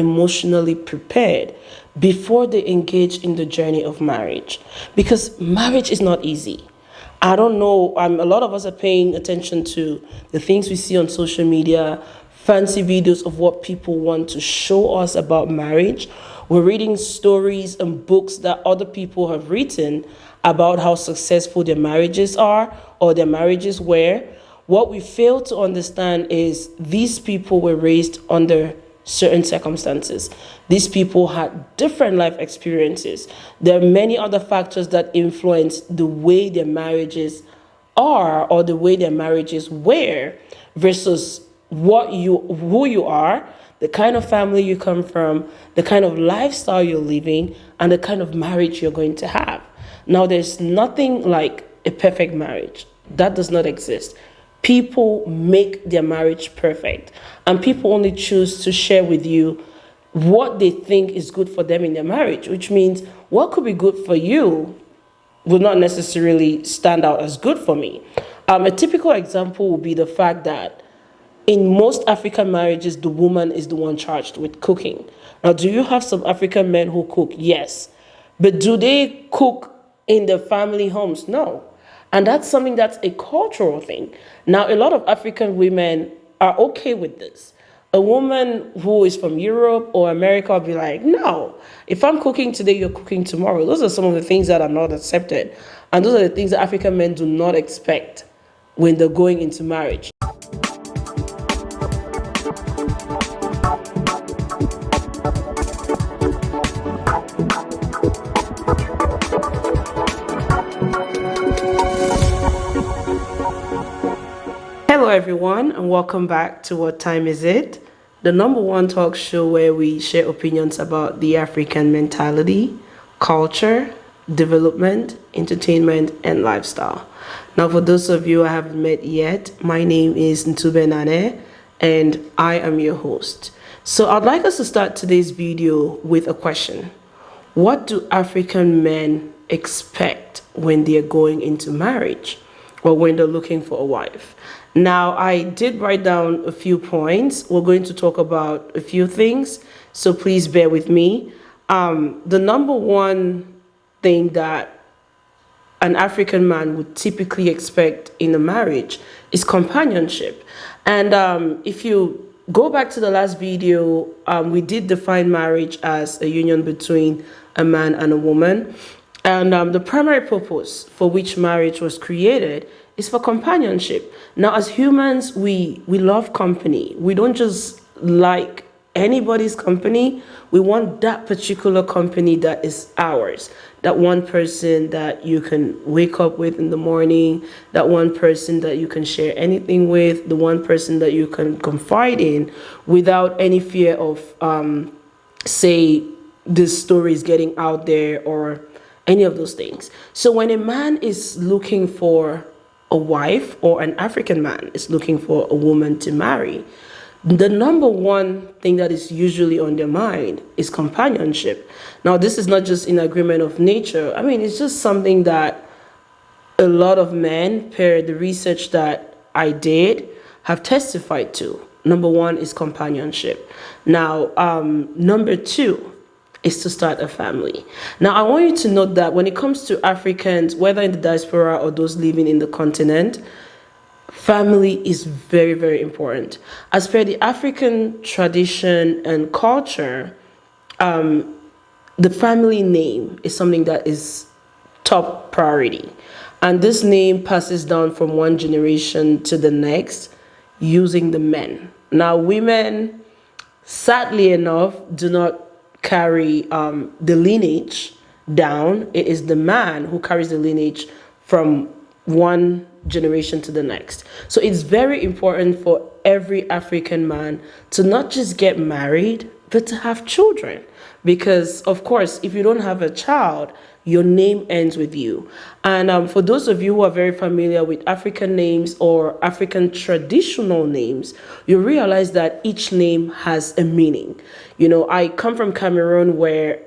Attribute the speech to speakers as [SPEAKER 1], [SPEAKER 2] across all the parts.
[SPEAKER 1] emotionally prepared before they engage in the journey of marriage. Because marriage is not easy. I don't know, a lot of us are paying attention to the things we see on social media, fancy videos of what people want to show us about marriage. We're reading stories and books that other people have written about how successful their marriages are or their marriages were. What we fail to understand is these people were raised under certain circumstances. These people had different life experiences. There are many other factors that influence the way their marriages are or the way their marriages were versus who you are, the kind of family you come from, the kind of lifestyle you're living, and the kind of marriage you're going to have. Now, there's nothing like a perfect marriage. That does not exist. People make their marriage perfect, and people only choose to share with you what they think is good for them in their marriage, which means what could be good for you will not necessarily stand out as good for me. A typical example would be the fact that in most African marriages, the woman is the one charged with cooking. Now, do you have some African men who cook? Yes. But do they cook in their family homes? No. And that's something that's a cultural thing. Now, a lot of African women are okay with this. A woman who is from Europe or America will be like, no, if I'm cooking today, you're cooking tomorrow. Those are some of the things that are not accepted. And those are the things that African men do not expect when they're going into marriage. Hello everyone, and welcome back to What Time Is It? The number one talk show where we share opinions about the African mentality, culture, development, entertainment, and lifestyle. Now, for those of you I haven't met yet, my name is Ntube Nane, and I am your host. So I'd like us to start today's video with a question. What do African men expect when they're going into marriage or when they're looking for a wife? Now, I did write down a few points. We're going to talk about a few things, so please bear with me. The number one thing that an African man would typically expect in a marriage is companionship. And if you go back to the last video, we did define marriage as a union between a man and a woman. And the primary purpose for which marriage was created is for companionship. Now, as humans, we love company. We don't just like anybody's company. We want that particular company that is ours. That one person that you can wake up with in the morning, that one person that you can share anything with, the one person that you can confide in without any fear of, say, this story is getting out there or any of those things. So when a man is looking for a wife, or an African man is looking for a woman to marry, the number one thing that is usually on their mind is companionship. Now, this is not just in agreement of nature. I mean, it's just something that a lot of men, per the research that I did, have testified to. Number one is companionship. Now, number two is to start a family. Now, I want you to note that when it comes to Africans, whether in the diaspora or those living in the continent, family is very, very important. As per the African tradition and culture, the family name is something that is top priority. And this name passes down from one generation to the next using the men. Now, women, sadly enough, do not carry the lineage down. It is the man who carries the lineage from one generation to the next. So it's very important for every African man to not just get married, but to have children. Because, of course, if you don't have a child, your name ends with you. And for those of you who are very familiar with African names or African traditional names, you realize that each name has a meaning. You know, I come from Cameroon where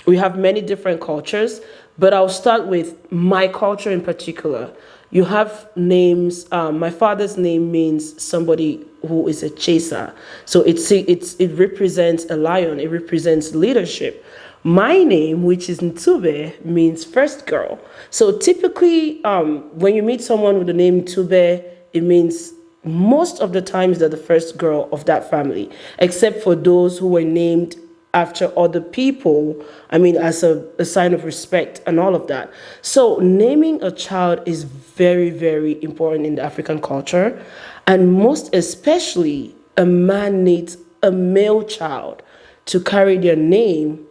[SPEAKER 1] we have many different cultures, but I'll start with my culture in particular. You have names. My father's name means somebody who is a chaser. So it represents a lion. It represents leadership. My name, which is Ntube, means first girl. So typically, when you meet someone with the name Ntube, it means most of the times they're the first girl of that family, except for those who were named after other people, I mean, as a sign of respect and all of that. So naming a child is very, very important in the African culture. And most especially, a man needs a male child to carry their name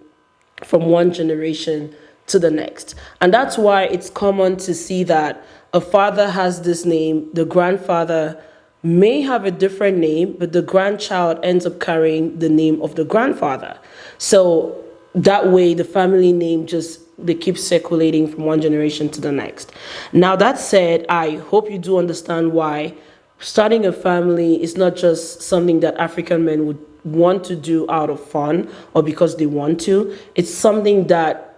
[SPEAKER 1] from one generation to the next. And that's why it's common to see that a father has this name, the grandfather may have a different name, but the grandchild ends up carrying the name of the grandfather. So that way the family name they keep circulating from one generation to the next. Now that said, I hope you do understand why starting a family is not just something that African men would want to do out of fun or because they want to. It's something that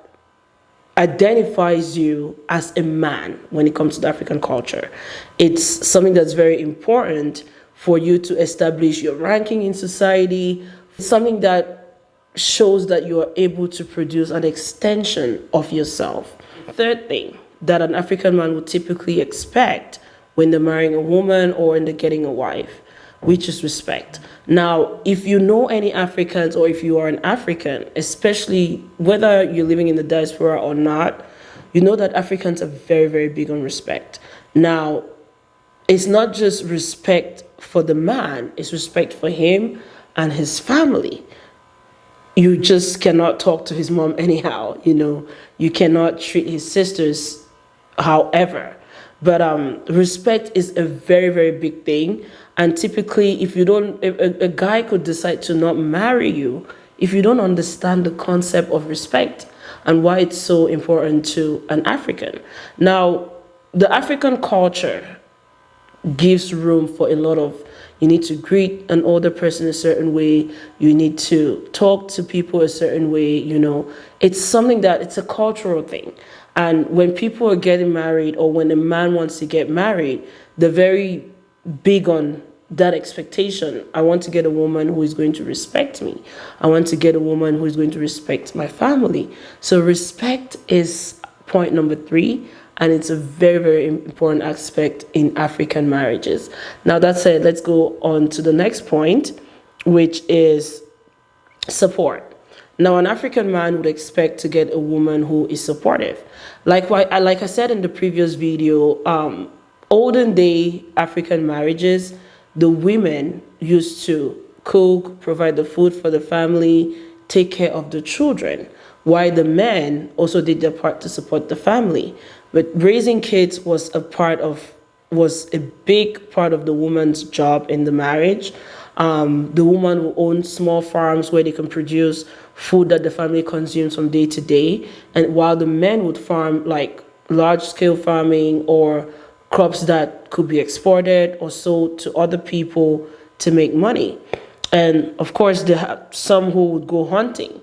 [SPEAKER 1] identifies you as a man when it comes to the African culture. It's something that's very important for you to establish your ranking in society. It's something that shows that you are able to produce an extension of yourself. Third thing that an African man would typically expect when they're marrying a woman or when they're getting a wife, which is respect. Now, if you know any Africans or if you are an African, especially whether you're living in the diaspora or not, you know that Africans are very, very big on respect. Now, it's not just respect for the man, it's respect for him and his family. You just cannot talk to his mom anyhow, you cannot treat his sisters however. But respect is a very, very big thing. And typically, if a guy could decide to not marry you if you don't understand the concept of respect and why it's so important to an African. Now, the African culture gives room for a lot of, you need to greet an older person a certain way, you need to talk to people a certain way, It's something that, it's a cultural thing. And when people are getting married or when a man wants to get married, they're very big on that expectation. I want to get a woman who is going to respect me. I want to get a woman who is going to respect my family. So respect is point number 3. And it's a very, very important aspect in African marriages. Now, that said, let's go on to the next point, which is support. Now, an African man would expect to get a woman who is supportive. Like I said in the previous video, olden day African marriages, the women used to cook, provide the food for the family, take care of the children, while the men also did their part to support the family. But raising kids was a big part of the woman's job in the marriage. The woman will own small farms where they can produce food that the family consumes from day to day. And while the men would farm like large-scale farming or crops that could be exported or sold to other people to make money. And of course, there are some who would go hunting,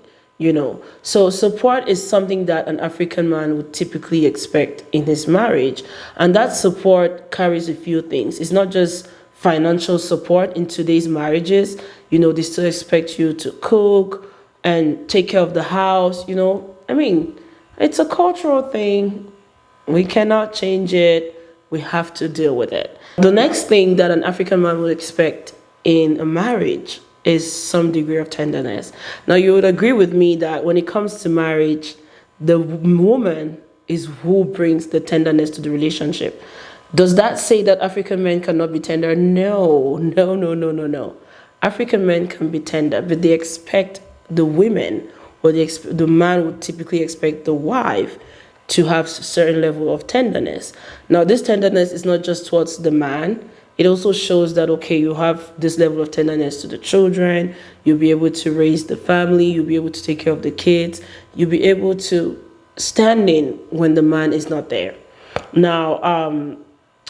[SPEAKER 1] So support is something that an African man would typically expect in his marriage. And that support carries a few things. It's not just financial support in today's marriages. They still expect you to cook and take care of the house, it's a cultural thing. We cannot change it. We have to deal with it. The next thing that an African man would expect in a marriage is some degree of tenderness. Now, you would agree with me that when it comes to marriage, the woman is who brings the tenderness to the relationship. Does that say that African men cannot be tender? No. African men can be tender, but they expect the women, or the man would typically expect the wife to have a certain level of tenderness. Now, this tenderness is not just towards the man. It also shows that, okay, you have this level of tenderness to the children. You'll be able to raise the family. You'll be able to take care of the kids. You'll be able to stand in when the man is not there. Now,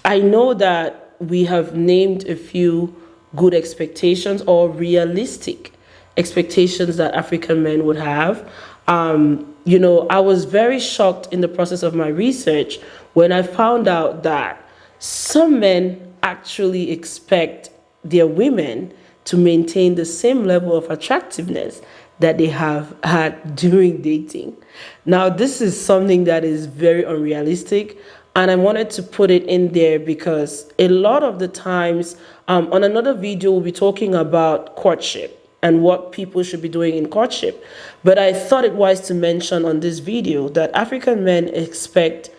[SPEAKER 1] I know that we have named a few good expectations or realistic expectations that African men would have. I was very shocked in the process of my research when I found out that some men actually expect their women to maintain the same level of attractiveness that they have had during dating. Now, this is something that is very unrealistic, and I wanted to put it in there because a lot of the times, on another video, we'll be talking about courtship and what people should be doing in courtship. But I thought it wise to mention on this video that African men expect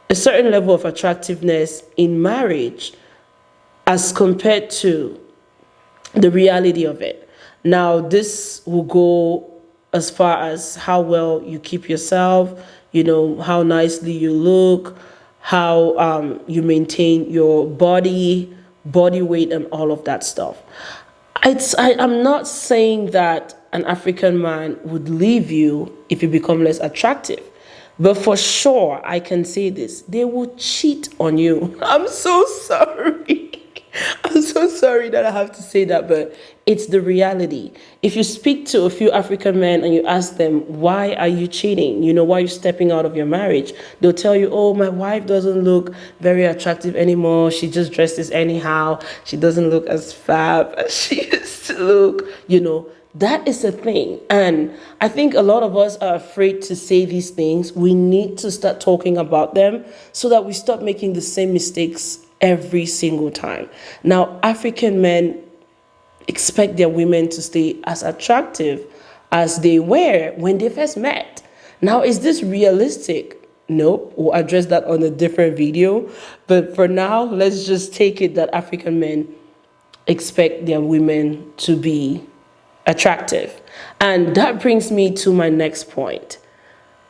[SPEAKER 1] a certain level of attractiveness in marriage as compared to the reality of it. Now, this will go as far as how well you keep yourself, how nicely you look, how you maintain your body weight, and all of that stuff. I'm not saying that an African man would leave you if you become less attractive. But for sure, I can say this, they will cheat on you. I'm so sorry. I'm so sorry that I have to say that, but it's the reality. If you speak to a few African men and you ask them, why are you cheating? Why are you stepping out of your marriage? They'll tell you, oh, my wife doesn't look very attractive anymore. She just dresses anyhow. She doesn't look as fab as she used to look, That is the thing. And I think a lot of us are afraid to say these things. We need to start talking about them so that we stop making the same mistakes every single time. Now, African men expect their women to stay as attractive as they were when they first met. Now, is this realistic? Nope. We'll address that on a different video. But for now, let's just take it that African men expect their women to be attractive. And that brings me to my next point.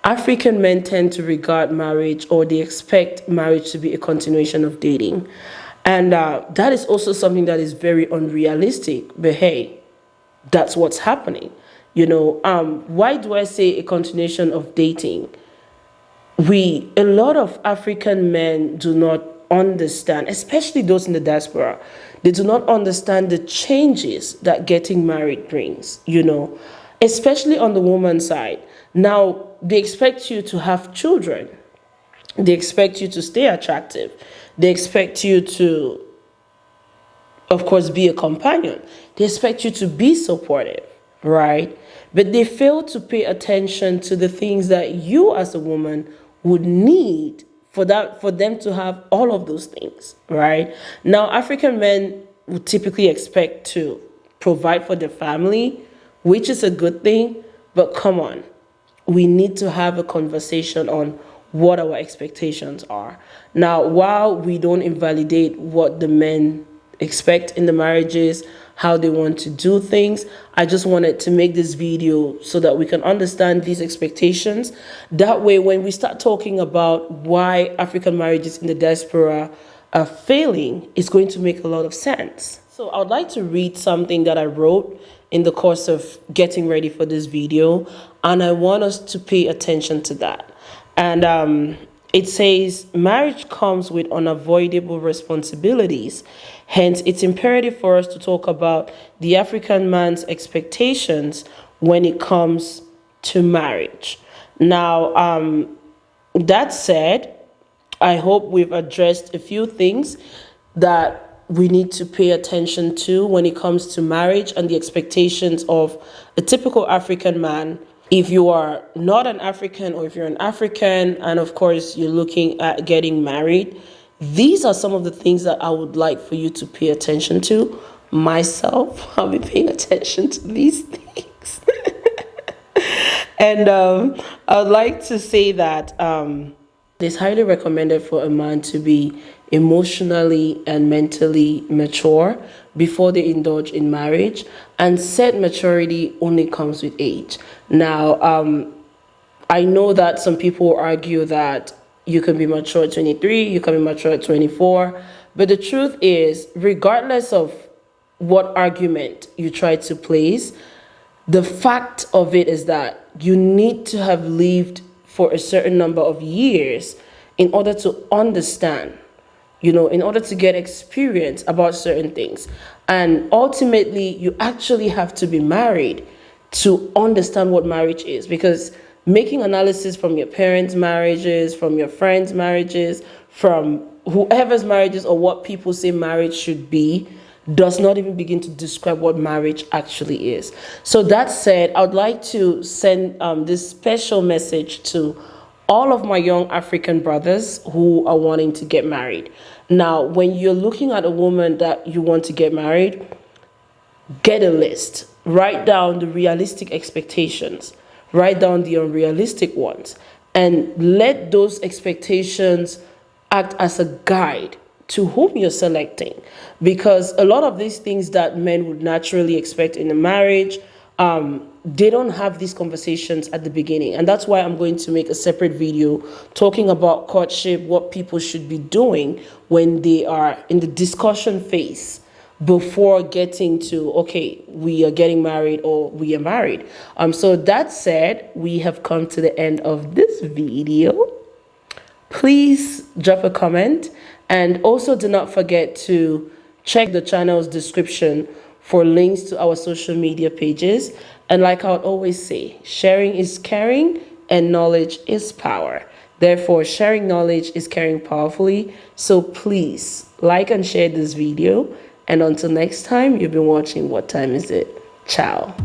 [SPEAKER 1] African men tend to regard marriage, or they expect marriage to be a continuation of dating. And that is also something that is very unrealistic. But hey, that's what's happening. Why do I say a continuation of dating? A lot of African men do not understand, especially those in the diaspora, they do not understand the changes that getting married brings, especially on the woman's side. Now, they expect you to have children. They expect you to stay attractive. They expect you to, of course, be a companion. They expect you to be supportive, right? But they fail to pay attention to the things that you as a woman would need for them to have all of those things, right? Now, African men would typically expect to provide for their family, which is a good thing, but come on. We need to have a conversation on what our expectations are. Now, while we don't invalidate what the men expect in the marriages, how they want to do things, I just wanted to make this video so that we can understand these expectations. That way, when we start talking about why African marriages in the diaspora are failing, it's going to make a lot of sense. So I would like to read something that I wrote in the course of getting ready for this video, and I want us to pay attention to that. And it says, marriage comes with unavoidable responsibilities. Hence, it's imperative for us to talk about the African man's expectations when it comes to marriage. Now, that said, I hope we've addressed a few things that we need to pay attention to when it comes to marriage and the expectations of a typical African man. If you are not an African, or if you're an African and of course you're looking at getting married, these are some of the things that I would like for you to pay attention to. Myself, I'll be paying attention to these things. And I'd like to say that it's highly recommended for a man to be emotionally and mentally mature before they indulge in marriage, and said maturity only comes with age. Now, I know that some people argue that you can be mature at 23, you can be mature at 24, but the truth is, regardless of what argument you try to place, the fact of it is that you need to have lived for a certain number of years in order to understand in order to get experience about certain things. And ultimately, you actually have to be married to understand what marriage is, because making analysis from your parents' marriages, from your friends' marriages, from whoever's marriages, or what people say marriage should be, does not even begin to describe what marriage actually is. So that said, I would like to send this special message to all of my young African brothers who are wanting to get married. Now, when you're looking at a woman that you want to get married, get a list. Write down the realistic expectations. Write down the unrealistic ones. And let those expectations act as a guide to whom you're selecting. Because a lot of these things that men would naturally expect in a marriage, they don't have these conversations at the beginning. And that's why I'm going to make a separate video talking about courtship, what people should be doing when they are in the discussion phase before getting to, okay, we are getting married or we are married. So that said, we have come to the end of this video. Please drop a comment, and also do not forget to check the channel's description for links to our social media pages. And like I would always say, sharing is caring and knowledge is power. Therefore, sharing knowledge is caring powerfully. So please like and share this video. And until next time, you've been watching What Time Is It? Ciao.